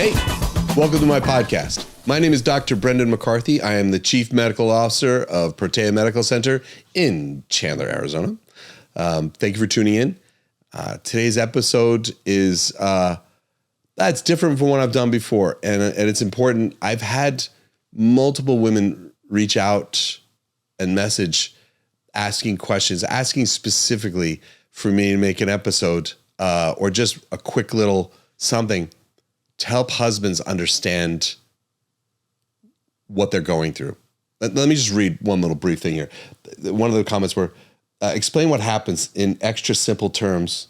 Hey, welcome to my podcast. My name is Dr. Brendan McCarthy. I am the Chief Medical Officer of Protea Medical Center in Chandler, Arizona. Thank you for tuning in. Today's episode is that's different from what I've done before, and it's important. I've had multiple women reach out and message asking questions, asking specifically for me to make an episode or just a quick little something to help husbands understand what they're going through. Let me just read one little brief thing here. One of the comments were, explain what happens in extra simple terms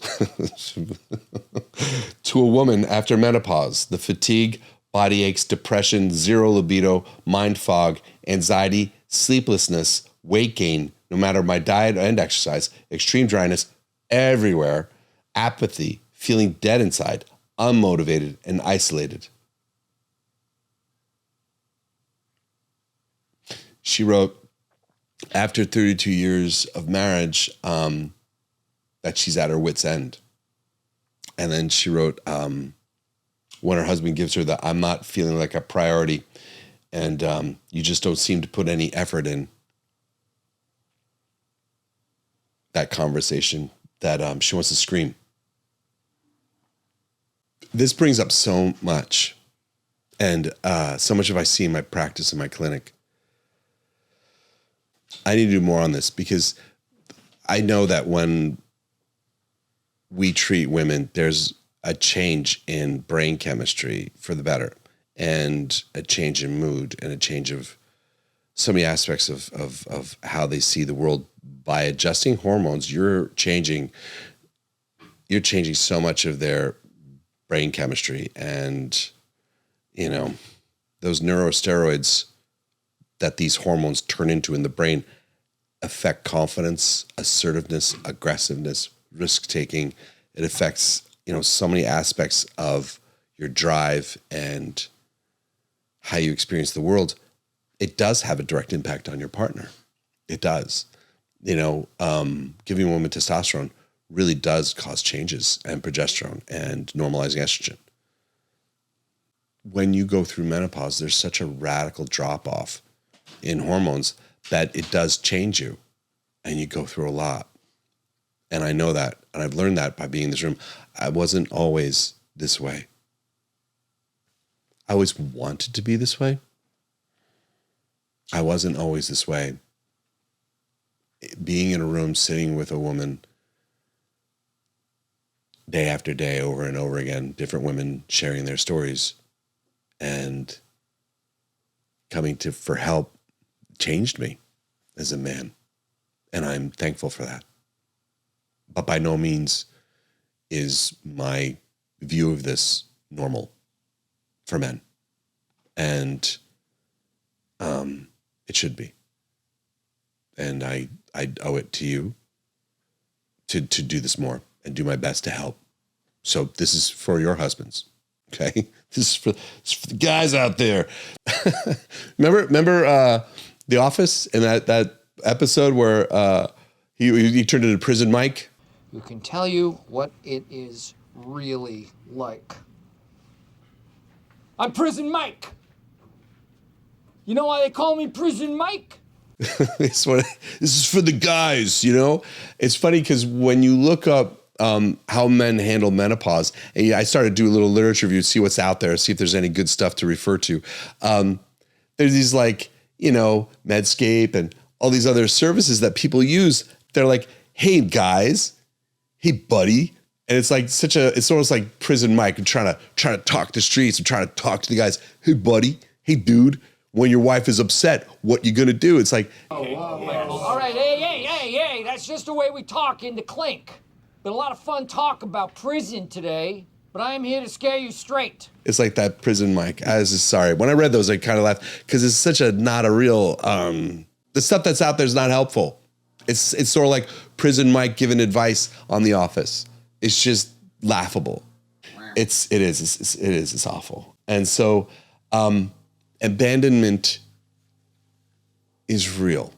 to a woman after menopause. The fatigue, body aches, depression, zero libido, mind fog, anxiety, sleeplessness, weight gain, no matter my diet and exercise, extreme dryness everywhere, apathy, feeling dead inside, unmotivated, and isolated. She wrote, after 32 years of marriage, that she's at her wit's end. And then she wrote, when her husband gives her the, I'm not feeling like a priority, and you just don't seem to put any effort in that conversation, that she wants to scream. This brings up so much, and so much of I see in my practice in my clinic. I need to do more on this because I know that when we treat women, there's a change in brain chemistry for the better, and a change in mood, and a change of so many aspects of how they see the world. By adjusting hormones, you're changing so much of their brain chemistry, and you know, those neurosteroids that these hormones turn into in the brain affect confidence, assertiveness, aggressiveness, risk-taking. It affects, so many aspects of your drive and how you experience the world. It does have a direct impact on your partner. It does. Giving a woman testosterone really does cause changes, and progesterone, and normalizing estrogen. When you go through menopause, there's such a radical drop-off in hormones that it does change you, and you go through a lot. And I know that, and I've learned that by being in this room. I wasn't always this way. I always wanted to be this way. I wasn't always this way. Being in a room, sitting with a woman day after day, over and over again, different women sharing their stories and coming for help changed me as a man. And I'm thankful for that. But by no means is my view of this normal for men. And it should be. And I owe it to you to do this more and do my best to help. So this is for your husbands, okay? This is for the guys out there. Remember The Office and that episode where he turned into Prison Mike? Who can tell you what it is really like. I'm Prison Mike. You know why they call me Prison Mike? This is for the guys, It's funny because when you look up how men handle menopause, and I started to do a little literature review, see what's out there, see if there's any good stuff to refer to. There's these Medscape and all these other services that people use. They're like, hey guys, hey buddy. And it's like it's almost like Prison Mike. I'm trying to talk the streets. I'm trying to talk to the guys. Hey buddy, hey dude. When your wife is upset, what you gonna do? It's like, all right, hey, that's just the way we talk in the clink. Been a lot of fun talk about prison today, but I am here to scare you straight. It's like that Prison Mike. I was just sorry. When I read those, I kind of laughed because it's such not a real, the stuff that's out there is not helpful. It's sort of like Prison Mike giving advice on The Office. It's just laughable. It is. It's awful. And so, abandonment is real.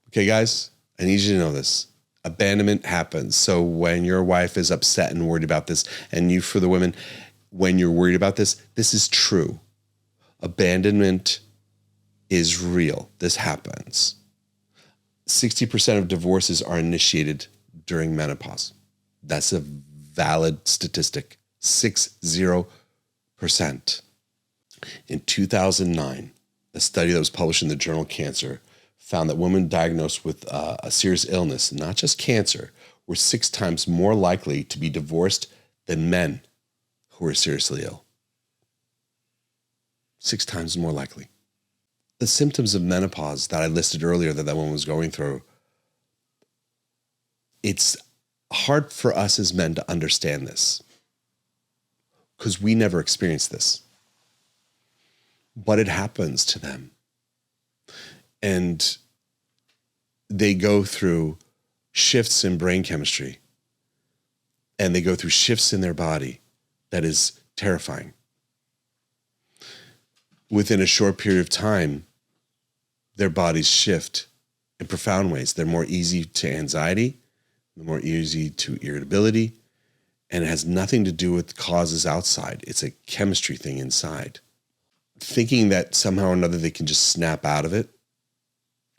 Okay, guys? I need you to know this. Abandonment happens. So when your wife is upset and worried about this, and you, for the women, when you're worried about this, this is true. Abandonment is real. This happens. 60% of divorces are initiated during menopause. That's a valid statistic. 60%. In 2009, a study that was published in the journal Cancer found that women diagnosed with a serious illness, not just cancer, were 6 times more likely to be divorced than men who were seriously ill. 6 times more likely. The symptoms of menopause that I listed earlier that woman was going through, it's hard for us as men to understand this because we never experienced this. But it happens to them. And they go through shifts in brain chemistry and they go through shifts in their body that is terrifying. Within a short period of time, their bodies shift in profound ways. They're more easy to anxiety, they're more easy to irritability, and it has nothing to do with causes outside. It's a chemistry thing inside. Thinking that somehow or another they can just snap out of it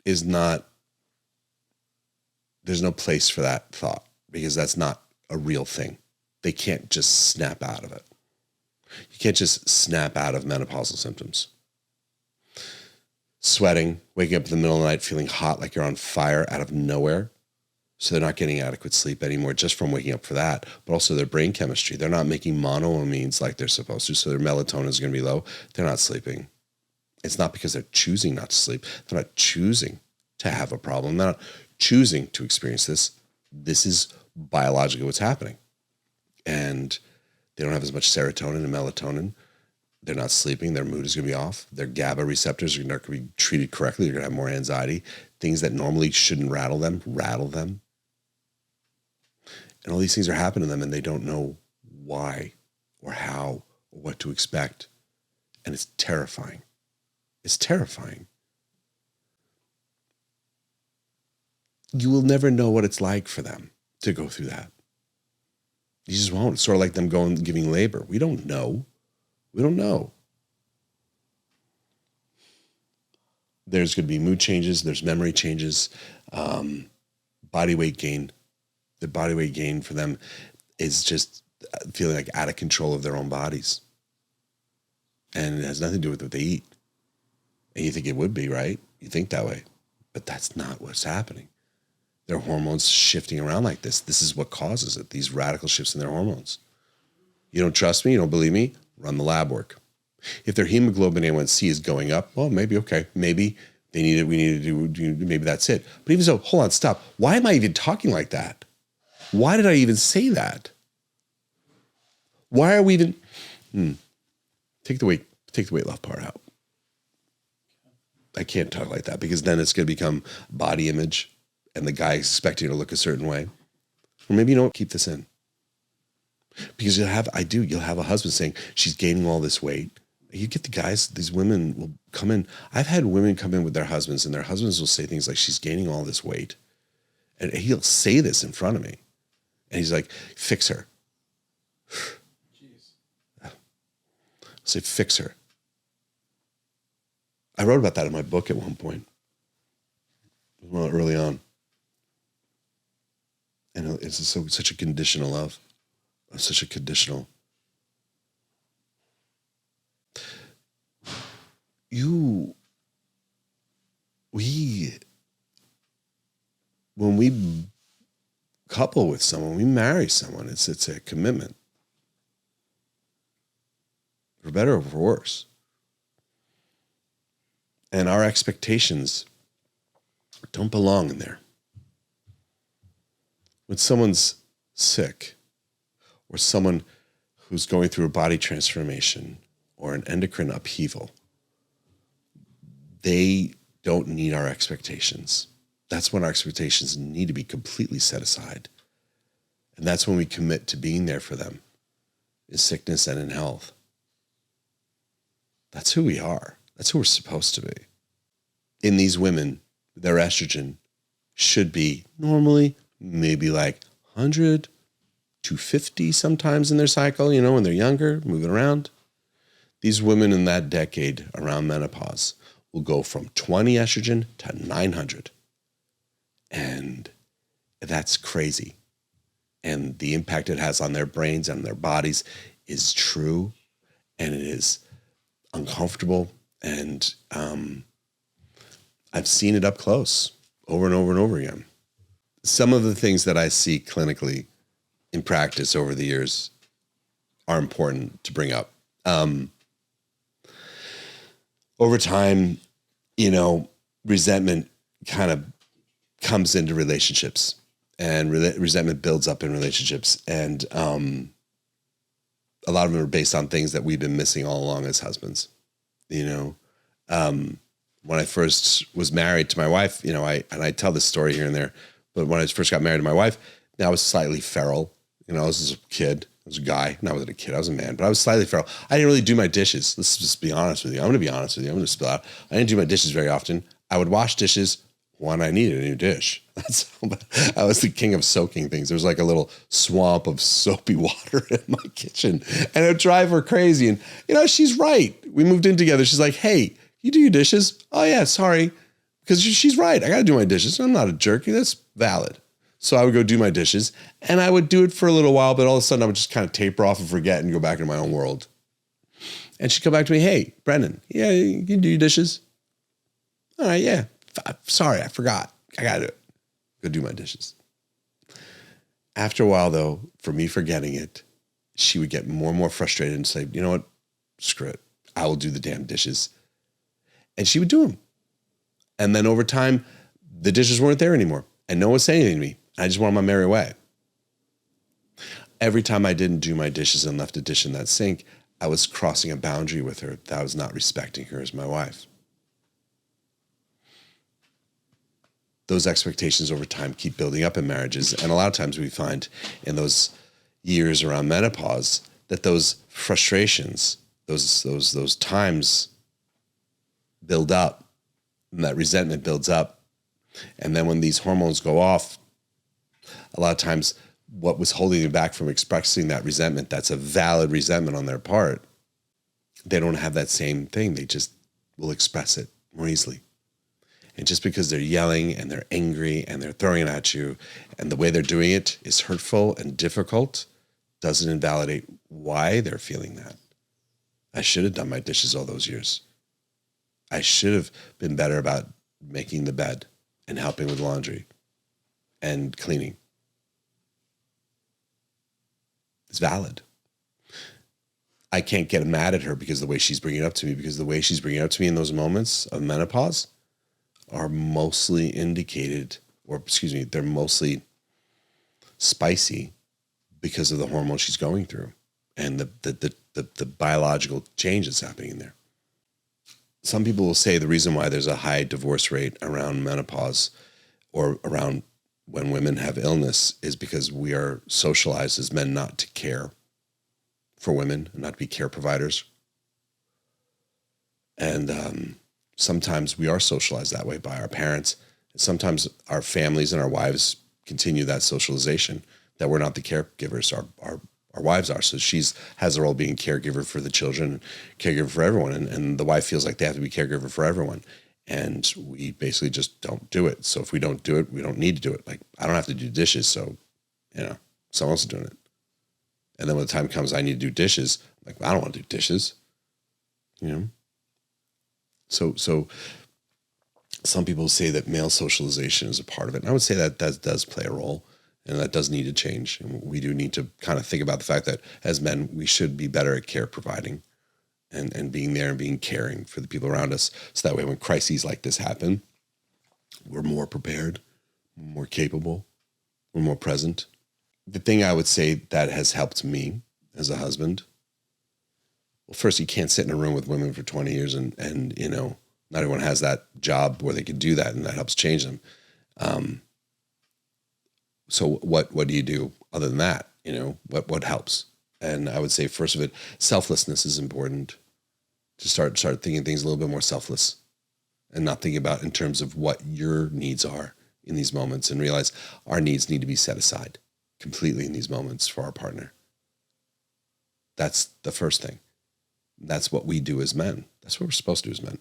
is not, there's no place for that thought because that's not a real thing. They can't just snap out of it. You can't just snap out of menopausal symptoms. Sweating, waking up in the middle of the night feeling hot like you're on fire out of nowhere. So they're not getting adequate sleep anymore just from waking up for that, but also their brain chemistry. They're not making monoamines like they're supposed to, so their melatonin is going to be low. They're not sleeping. It's not because they're choosing not to sleep. They're not choosing to have a problem. They're not choosing to experience this. This is biologically what's happening. And they don't have as much serotonin and melatonin. They're not sleeping. Their mood is going to be off. Their GABA receptors are not going to be treated correctly. They're going to have more anxiety. Things that normally shouldn't rattle them, rattle them. And all these things are happening to them and they don't know why or how or what to expect. And it's terrifying. It's terrifying. You will never know what it's like for them to go through that. You just won't. It's sort of like them giving labor. We don't know. We don't know. There's going to be mood changes. There's memory changes, body weight gain. The body weight gain for them is just feeling like out of control of their own bodies. And it has nothing to do with what they eat. And you think it would be, right? You think that way. But that's not what's happening. Their hormones shifting around like this. This is what causes it, these radical shifts in their hormones. You don't trust me? You don't believe me? Run the lab work. If their hemoglobin A1C is going up, well, maybe, okay. Maybe they need it. We need to do, maybe that's it. But even so, hold on, stop. Why am I even talking like that? Why did I even say that? Why are we even, take the weight loss part out. I can't talk like that because then it's going to become body image and the guy expecting you to look a certain way. Or maybe you don't keep this in. Because you'll have a husband saying, she's gaining all this weight. You get the guys, these women will come in. I've had women come in with their husbands and their husbands will say things like, she's gaining all this weight. And he'll say this in front of me. And he's like, fix her. Jeez. I'll say, fix her. I wrote about that in my book at one point. Well, early on. And it's such a conditional love. Such a conditional. When we couple with someone, we marry someone, it's a commitment. For better or for worse. And our expectations don't belong in there. When someone's sick, or someone who's going through a body transformation or an endocrine upheaval, they don't need our expectations. That's when our expectations need to be completely set aside. And that's when we commit to being there for them, in sickness and in health. That's who we are. That's who we're supposed to be. In these women, their estrogen should be normally maybe like 100, 250 sometimes in their cycle, when they're younger, moving around. These women in that decade around menopause will go from 20 estrogen to 900. And that's crazy. And the impact it has on their brains and their bodies is true. And it is uncomfortable. And I've seen it up close over and over and over again. Some of the things that I see clinically in practice over the years are important to bring up. Over time, resentment kind of comes into relationships, and resentment builds up in relationships. And a lot of them are based on things that we've been missing all along as husbands. When I first was married to my wife, I tell this story here and there, but when I first got married to my wife, I was slightly feral. I was a kid. I was a guy. No, I wasn't a kid. I was a man, but I was slightly feral. I didn't really do my dishes. Let's just be honest with you. I'm going to be honest with you. I'm going to spill out. I didn't do my dishes very often. I would wash dishes when I needed a new dish. I was the king of soaking things. There was like a little swamp of soapy water in my kitchen, and it would drive her crazy. And, she's right. We moved in together. She's like, hey, you do your dishes? Oh, yeah, sorry. Because she's right. I got to do my dishes. I'm not a jerk. That's valid. So I would go do my dishes, and I would do it for a little while, but all of a sudden I would just kind of taper off and forget and go back into my own world. And she'd come back to me, hey, Brendan, yeah, you can do your dishes? All right, yeah. Sorry, I forgot. I got to do it. Go do my dishes. After a while, though, for me forgetting it, she would get more and more frustrated and say, you know what? Screw it. I will do the damn dishes. And she would do them. And then over time, the dishes weren't there anymore. And no one was saying anything to me. I just went on my merry way. Every time I didn't do my dishes and left a dish in that sink, I was crossing a boundary with her that I was not respecting her as my wife. Those expectations over time keep building up in marriages. And a lot of times we find in those years around menopause that those frustrations, those times build up, and that resentment builds up. And then when these hormones go off, a lot of times what was holding you back from expressing that resentment, that's a valid resentment on their part, they don't have that same thing. They just will express it more easily. And just because they're yelling and they're angry and they're throwing it at you and the way they're doing it is hurtful and difficult, doesn't invalidate why they're feeling that. I should have done my dishes all those years. I should have been better about making the bed and helping with laundry and cleaning. It's valid. I can't get mad at her because of the way she's bringing it up to me, because the way she's bringing it up to me in those moments of menopause are mostly indicated, they're mostly spicy because of the hormones she's going through and the biological change that's happening in there. Some people will say the reason why there's a high divorce rate around menopause or around when women have illness is because we are socialized as men not to care for women, not to be care providers. And sometimes we are socialized that way by our parents. And sometimes our families and our wives continue that socialization, that we're not the caregivers, our wives are. So she's has a role being caregiver for the children, caregiver for everyone. And the wife feels like they have to be caregiver for everyone. And we basically just don't do it. So if we don't do it, we don't need to do it. Like, I don't have to do dishes. So, someone else is doing it. And then when the time comes, I need to do dishes. I'm like, I don't want to do dishes, So some people say that male socialization is a part of it. And I would say that does play a role, and that does need to change. And we do need to kind of think about the fact that as men, we should be better at care providing and being there and being caring for the people around us. So that way, when crises like this happen, we're more prepared, we're more capable, we're more present. The thing I would say that has helped me as a husband, well, first, you can't sit in a room with women for 20 years and not everyone has that job where they can do that, and that helps change them. So what do you do other than that? What helps? And I would say first of it, selflessness is important. To start thinking things a little bit more selfless and not thinking about in terms of what your needs are in these moments, and realize our needs need to be set aside. completely in these moments for our partner. That's the first thing. That's what we do as men. That's what we're supposed to do as men.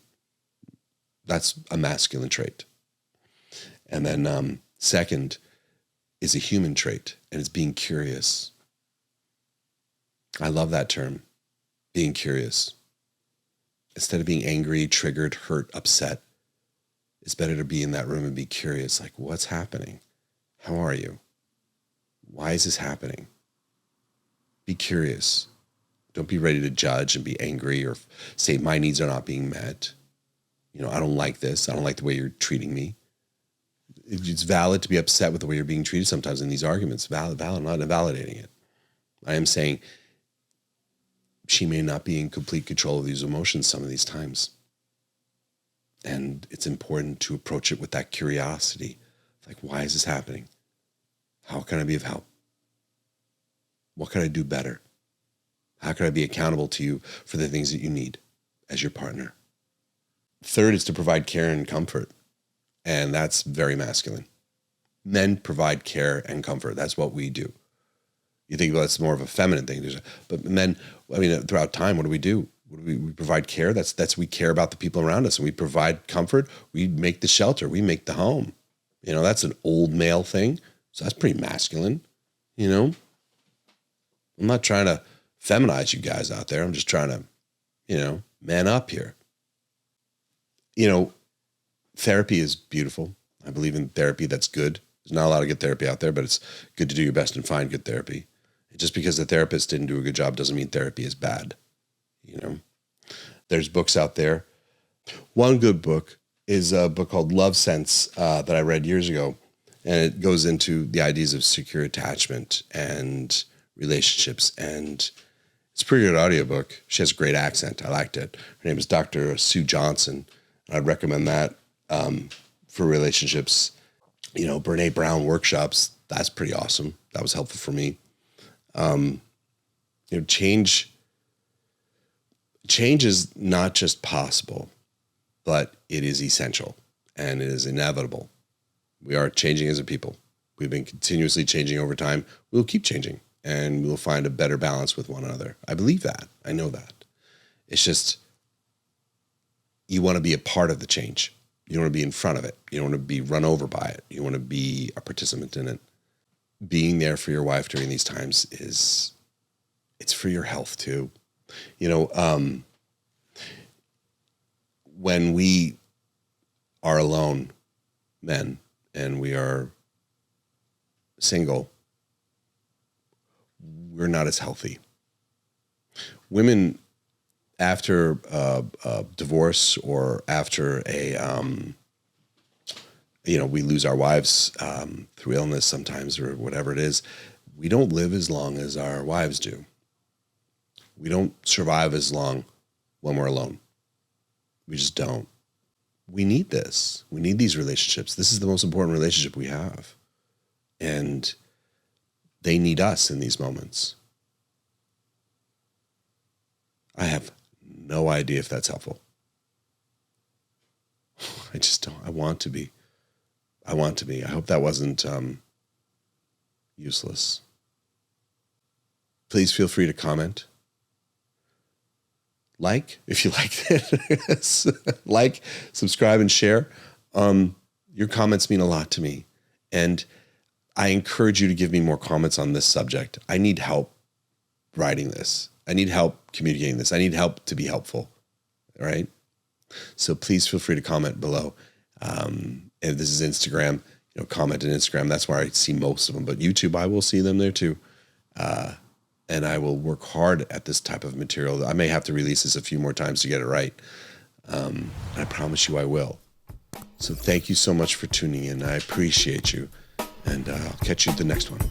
That's a masculine trait. And then second is a human trait, and it's being curious. I love that term, being curious. Instead of being angry, triggered, hurt, upset, it's better to be in that room and be curious, like, what's happening? How are you? Why is this happening? Be curious. Don't be ready to judge and be angry or say my needs are not being met. I don't like this. I don't like the way you're treating me. It's valid to be upset with the way you're being treated sometimes in these arguments. Valid, not invalidating it. I am saying she may not be in complete control of these emotions some of these times. And it's important to approach it with that curiosity. Like, why is this happening? How can I be of help? What can I do better? How can I be accountable to you for the things that you need as your partner? Third is to provide care and comfort. And that's very masculine. Men provide care and comfort. That's what we do. You think, well, that's more of a feminine thing. But men, throughout time, what do we do? We provide care. That's we care about the people around us, and we provide comfort. We make the shelter. We make the home. That's an old male thing. So that's pretty masculine. I'm not trying to feminize you guys out there. I'm just trying to, man up here. Therapy is beautiful. I believe in therapy. That's good. There's not a lot of good therapy out there, but it's good to do your best and find good therapy. And just because the therapist didn't do a good job doesn't mean therapy is bad. There's books out there. One good book is a book called Love Sense that I read years ago. And it goes into the ideas of secure attachment and relationships. And it's a pretty good audiobook. She has a great accent. I liked it. Her name is Dr. Sue Johnson. I'd recommend that for relationships. Brene Brown workshops. That's pretty awesome. That was helpful for me. Change is not just possible, but it is essential and it is inevitable. We are changing as a people. We've been continuously changing over time. We'll keep changing and we'll find a better balance with one another. I believe that. I know that. It's just, you want to be a part of the change. You don't want to be in front of it. You don't want to be run over by it. You want to be a participant in it. Being there for your wife during these times it's for your health too. When we are alone, men, and we are single, we're not as healthy. Women, after a divorce or after we lose our wives through illness sometimes or whatever it is, we don't live as long as our wives do. We don't survive as long when we're alone. We just don't. We need this. We need these relationships. This is the most important relationship we have. And they need us in these moments. I have no idea if that's helpful. I just don't. I want to be. I hope that wasn't useless. Please feel free to comment. Like, if you liked it. Like, subscribe, and share. Your comments mean a lot to me. And I encourage you to give me more comments on this subject. I need help writing this. I need help communicating this. I need help to be helpful. All right? So please feel free to comment below. And this is Instagram. Comment on Instagram. That's where I see most of them. But YouTube, I will see them there too. And I will work hard at this type of material. I may have to release this a few more times to get it right. I promise you I will. So thank you so much for tuning in. I appreciate you. And I'll catch you at the next one.